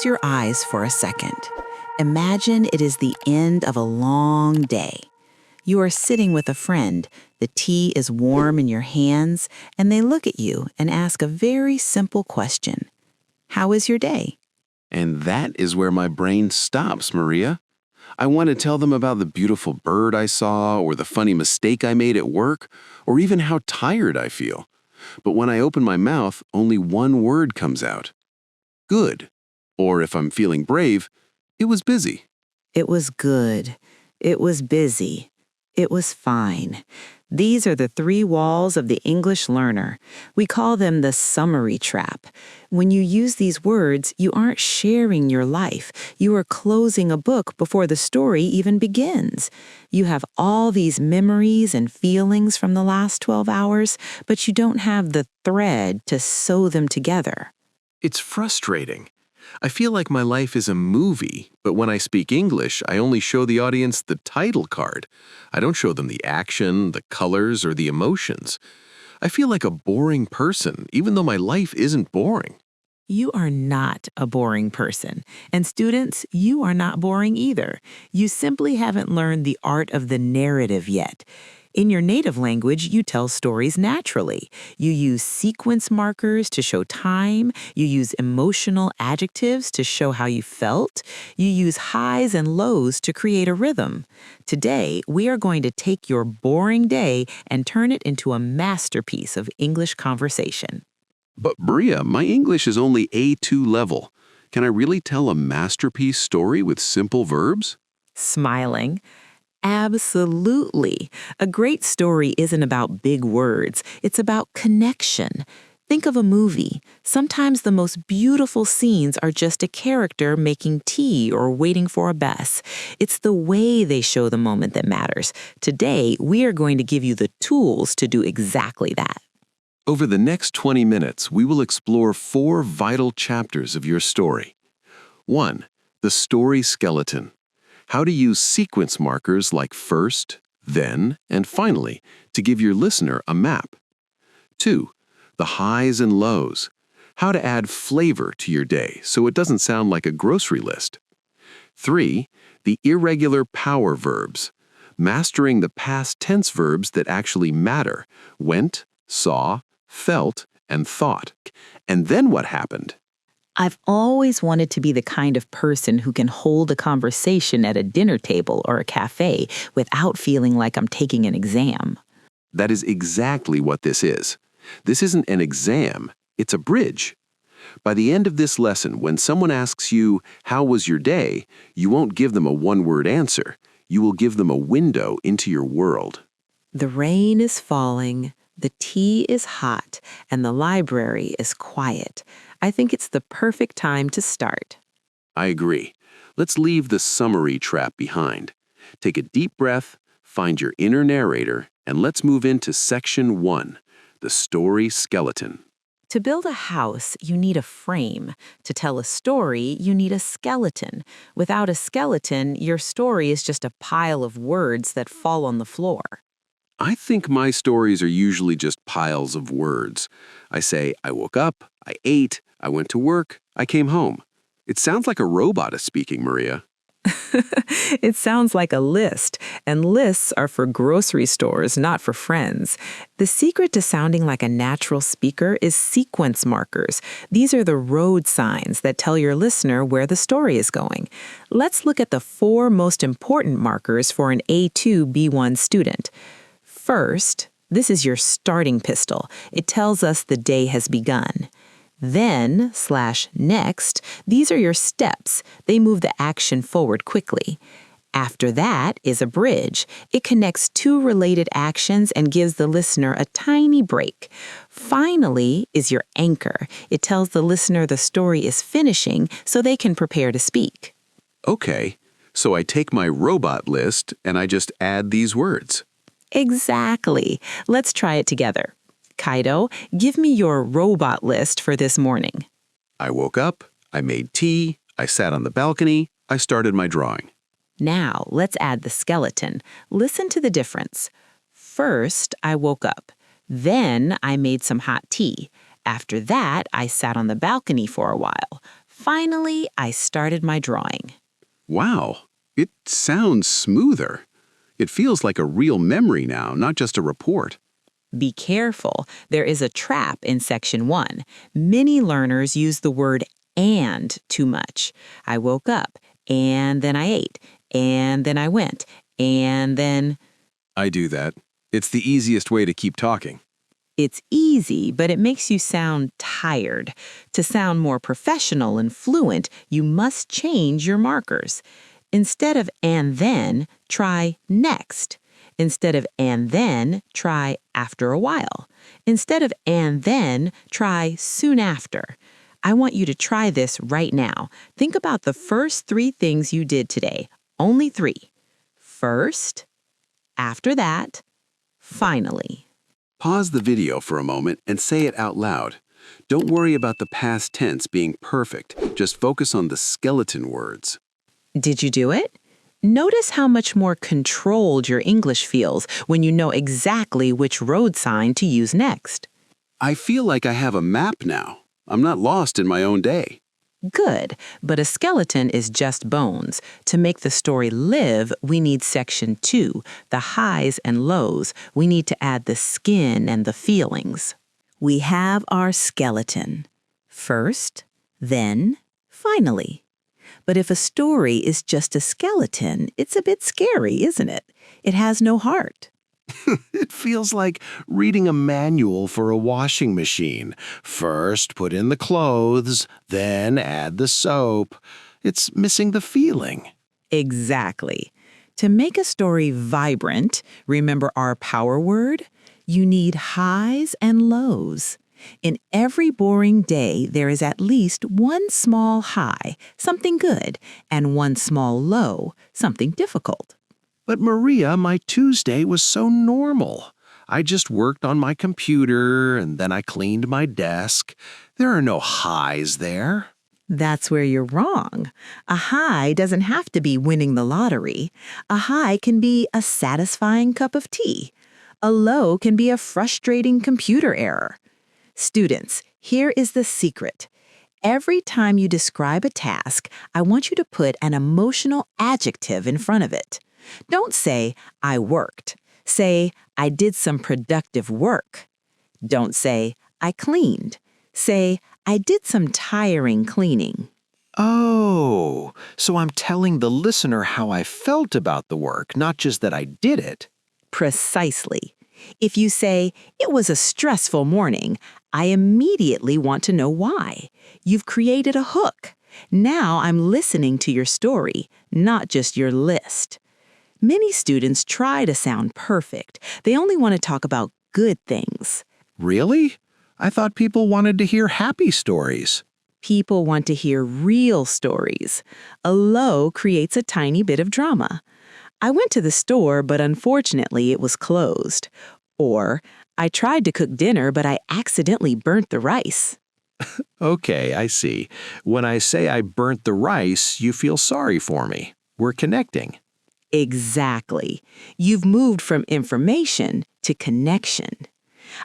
Close your eyes for a second. Imagine it is the end of a long day. You are sitting with a friend, the tea is warm in your hands, and they look at you and ask a very simple question. How is your day? And that is where my brain stops, Maria. I want to tell them about the beautiful bird I saw, or the funny mistake I made at work, or even how tired I feel. But when I open my mouth, only one word comes out. Good. Or if I'm feeling brave, it was busy. It was good. It was busy. It was fine. These are the three walls of the English learner. We call them the summary trap. When you use these words, you aren't sharing your life. You are closing a book before the story even begins. You have all these memories and feelings from the last 12 hours, but you don't have the thread to sew them together. It's frustrating. I feel like my life is a movie, but when I speak English, I only show the audience the title card. I don't show them the action, the colors, or the emotions. I feel like a boring person, even though my life isn't boring. You are not a boring person. And students, you are not boring either. You simply haven't learned the art of the narrative yet. In your native language, you tell stories naturally. You use sequence markers to show time. You use emotional adjectives to show how you felt. You use highs and lows to create a rhythm. Today, we are going to take your boring day and turn it into a masterpiece of English conversation. But Maria, my English is only A2 level. Can I really tell a masterpiece story with simple verbs? Smiling. Absolutely. A great story isn't about big words. It's about connection. Think of a movie. Sometimes the most beautiful scenes are just a character making tea or waiting for a bus. It's the way they show the moment that matters. Today, we are going to give you the tools to do exactly that. Over the next 20 minutes, we will explore 4 vital chapters of your story. 1. The story skeleton. How to use sequence markers like first, then, and finally to give your listener a map. 2. The highs and lows. How to add flavor to your day so it doesn't sound like a grocery list. 3. The irregular power verbs. Mastering the past tense verbs that actually matter. Went, saw, felt, and thought. And then what happened? I've always wanted to be the kind of person who can hold a conversation at a dinner table or a cafe without feeling like I'm taking an exam. That is exactly what this is. This isn't an exam, it's a bridge. By the end of this lesson, when someone asks you, "How was your day?" you won't give them a one-word answer. You will give them a window into your world. The rain is falling, the tea is hot, and the library is quiet. I think it's the perfect time to start. I agree. Let's leave the summary trap behind. Take a deep breath, find your inner narrator, and let's move into section 1, the story skeleton. To build a house, you need a frame. To tell a story, you need a skeleton. Without a skeleton, your story is just a pile of words that fall on the floor. I think my stories are usually just piles of words. I say, I woke up, I ate, I went to work, I came home. It sounds like a robot is speaking, Maria. It sounds like a list, and lists are for grocery stores, not for friends. The secret to sounding like a natural speaker is sequence markers. These are the road signs that tell your listener where the story is going. Let's look at the 4 most important markers for an A2 B1 student. First, this is your starting pistol. It tells us the day has begun. Then/next, these are your steps. They move the action forward quickly. After that is a bridge. It connects 2 related actions and gives the listener a tiny break. Finally is your anchor. It tells the listener the story is finishing so they can prepare to speak. Okay, so I take my robot list and I just add these words. Exactly. Let's try it together. Kaito, give me your robot list for this morning. I woke up, I made tea, I sat on the balcony, I started my drawing. Now, let's add the skeleton. Listen to the difference. First, I woke up. Then, I made some hot tea. After that, I sat on the balcony for a while. Finally, I started my drawing. Wow, it sounds smoother. It feels like a real memory now, not just a report. Be careful, there is a trap in section 1. Many learners use the word and too much. I woke up, and then I ate, and then I went, and then... I do that. It's the easiest way to keep talking. It's easy, but it makes you sound tired. To sound more professional and fluent, you must change your markers. Instead of and then, try next. Instead of and then, try after a while. Instead of and then, try soon after. I want you to try this right now. Think about the first 3 things you did today. Only 3. First, after that, finally. Pause the video for a moment and say it out loud. Don't worry about the past tense being perfect. Just focus on the skeleton words. Did you do it? Notice how much more controlled your English feels when you know exactly which road sign to use next. I feel like I have a map now. I'm not lost in my own day. Good, but a skeleton is just bones. To make the story live, we need section 2, the highs and lows. We need to add the skin and the feelings. We have our skeleton. First, then, finally. But if a story is just a skeleton, it's a bit scary, isn't it? It has no heart. It feels like reading a manual for a washing machine. First, put in the clothes, then add the soap. It's missing the feeling. Exactly. To make a story vibrant, remember our power word? You need highs and lows. In every boring day, there is at least one small high, something good, and one small low, something difficult. But Maria, my Tuesday was so normal. I just worked on my computer, and then I cleaned my desk. There are no highs there. That's where you're wrong. A high doesn't have to be winning the lottery. A high can be a satisfying cup of tea. A low can be a frustrating computer error. Students, here is the secret. Every time you describe a task, I want you to put an emotional adjective in front of it. Don't say, I worked. Say, I did some productive work. Don't say, I cleaned. Say, I did some tiring cleaning. Oh, so I'm telling the listener how I felt about the work, not just that I did it. Precisely. If you say, it was a stressful morning, I immediately want to know why. You've created a hook. Now I'm listening to your story, not just your list. Many students try to sound perfect. They only want to talk about good things. Really? I thought people wanted to hear happy stories. People want to hear real stories. A low creates a tiny bit of drama. I went to the store, but unfortunately it was closed. Or, I tried to cook dinner, but I accidentally burnt the rice. Okay, I see. When I say I burnt the rice, you feel sorry for me. We're connecting. Exactly. You've moved from information to connection.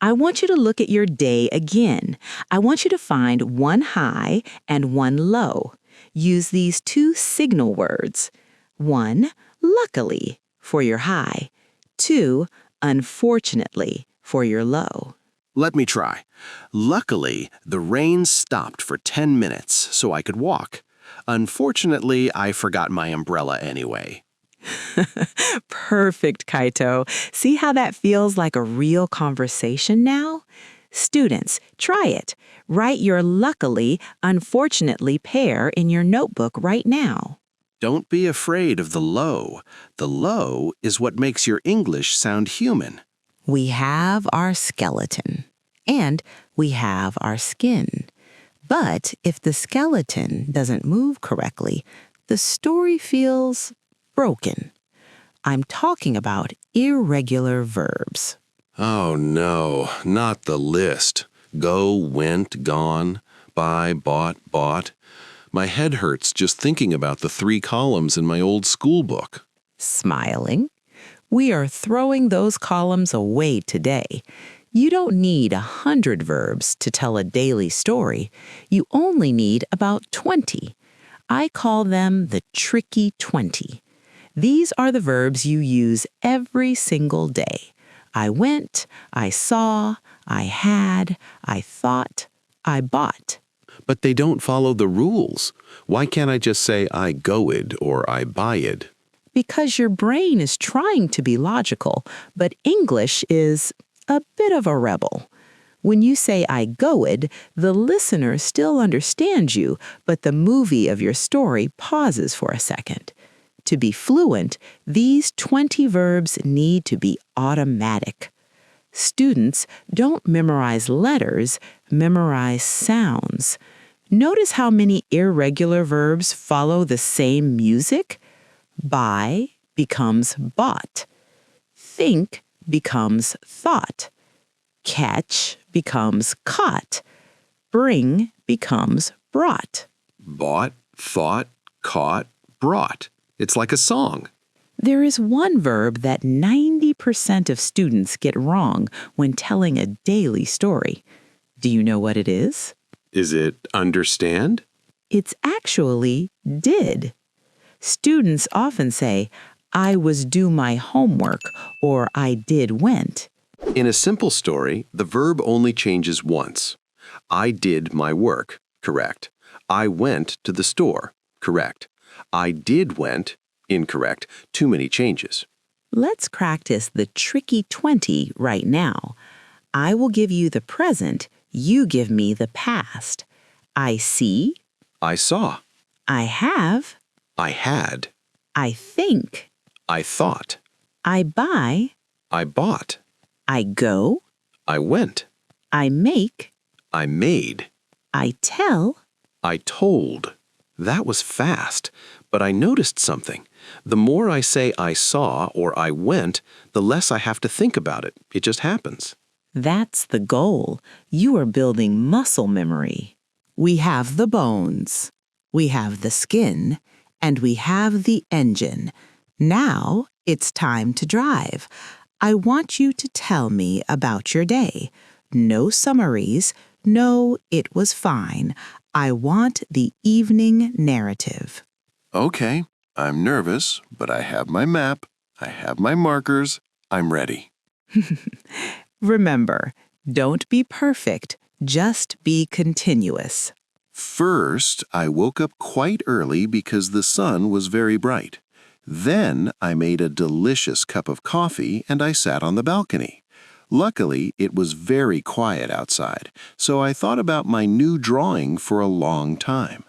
I want you to look at your day again. I want you to find one high and one low. Use these 2 signal words. 1, luckily, for your high. 2, unfortunately, for your low. Let me try. Luckily, the rain stopped for 10 minutes so I could walk. Unfortunately, I forgot my umbrella anyway. Perfect, Kaito. See how that feels like a real conversation now? Students, try it. Write your luckily, unfortunately pair in your notebook right now. Don't be afraid of the low. The low is what makes your English sound human. We have our skeleton, and we have our skin. But if the skeleton doesn't move correctly, the story feels broken. I'm talking about irregular verbs. Oh no, not the list. Go, went, gone, buy, bought. My head hurts just thinking about the 3 columns in my old school book. Smiling. We are throwing those columns away today. You don't need 100 verbs to tell a daily story. You only need about 20. I call them the tricky 20. These are the verbs you use every single day. I went, I saw, I had, I thought, I bought. But they don't follow the rules. Why can't I just say I goed or I buyed? Because your brain is trying to be logical, but English is a bit of a rebel. When you say I goed, the listener still understands you, but the movie of your story pauses for a second. To be fluent, these 20 verbs need to be automatic. Students don't memorize letters, memorize sounds. Notice how many irregular verbs follow the same music? Buy becomes bought. Think becomes thought. Catch becomes caught. Bring becomes brought. Bought, thought, caught, brought. It's like a song. There is one verb that 90% of students get wrong when telling a daily story. Do you know what it is? Is it understand? It's actually did. Students often say, I was do my homework, or I did went. In a simple story, the verb only changes once. I did my work, correct. I went to the store, correct. I did went, incorrect. Too many changes. Let's practice the tricky 20 right now. I will give you the present, you give me the past. I see. I saw. I have. I had. I think. I thought. I buy. I bought. I go. I went. I make. I made. I tell. I told. That was fast, but I noticed something. The more I say I saw or I went, the less I have to think about it. It just happens. That's the goal. You are building muscle memory. We have the bones. We have the skin. And we have the engine. Now it's time to drive. I want you to tell me about your day. No summaries. No, it was fine. I want the evening narrative. Okay, I'm nervous, but I have my map. I have my markers. I'm ready. Remember, don't be perfect. Just be continuous. First, I woke up quite early because the sun was very bright. Then I made a delicious cup of coffee and I sat on the balcony. Luckily, it was very quiet outside, so I thought about my new drawing for a long time.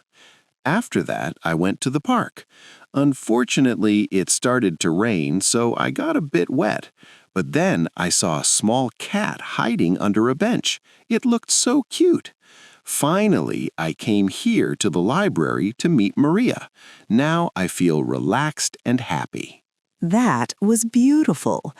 After that, I went to the park. Unfortunately, it started to rain, so I got a bit wet. But then I saw a small cat hiding under a bench. It looked so cute. Finally, I came here to the library to meet Maria. Now I feel relaxed and happy. That was beautiful.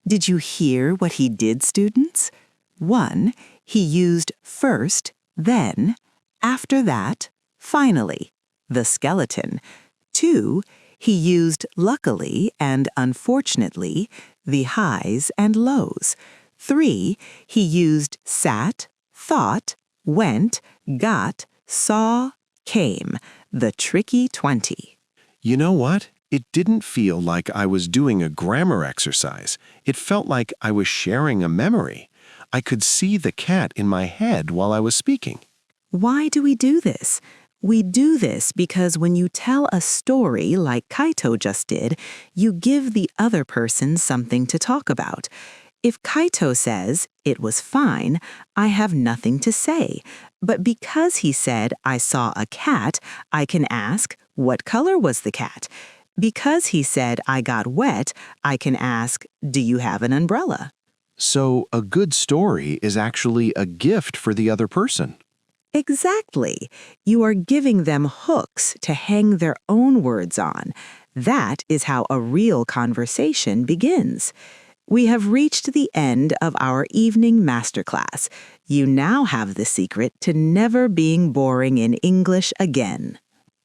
Did you hear what he did, students? 1. He used first, then, after that, finally, the skeleton. 2. He used luckily and unfortunately, the highs and lows. 3. He used sat, thought, went, got, saw, came, the tricky 20. You know what? It didn't feel like I was doing a grammar exercise. It felt like I was sharing a memory. I could see the cat in my head while I was speaking. Why do we do this? We do this because when you tell a story like Kaito just did, you give the other person something to talk about. If Kaito says, it was fine, I have nothing to say. But because he said, I saw a cat, I can ask, what color was the cat? Because he said, I got wet, I can ask, do you have an umbrella? So a good story is actually a gift for the other person. Exactly. You are giving them hooks to hang their own words on. That is how a real conversation begins. We have reached the end of our evening masterclass. You now have the secret to never being boring in English again.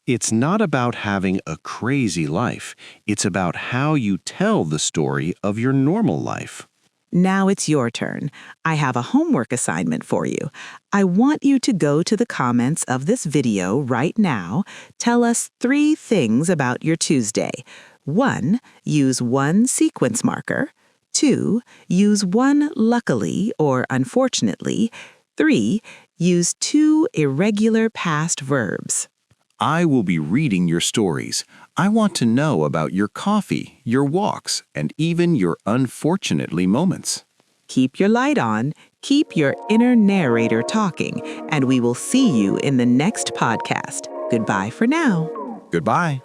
It's not about having a crazy life. It's about how you tell the story of your normal life. Now it's your turn. I have a homework assignment for you. I want you to go to the comments of this video right now. Tell us 3 things about your Tuesday. 1, use 1 sequence marker. 2, use 1 luckily or unfortunately. 3, use 2 irregular past verbs. I will be reading your stories. I want to know about your coffee, your walks, and even your unfortunately moments. Keep your light on, keep your inner narrator talking, and we will see you in the next podcast. Goodbye for now. Goodbye.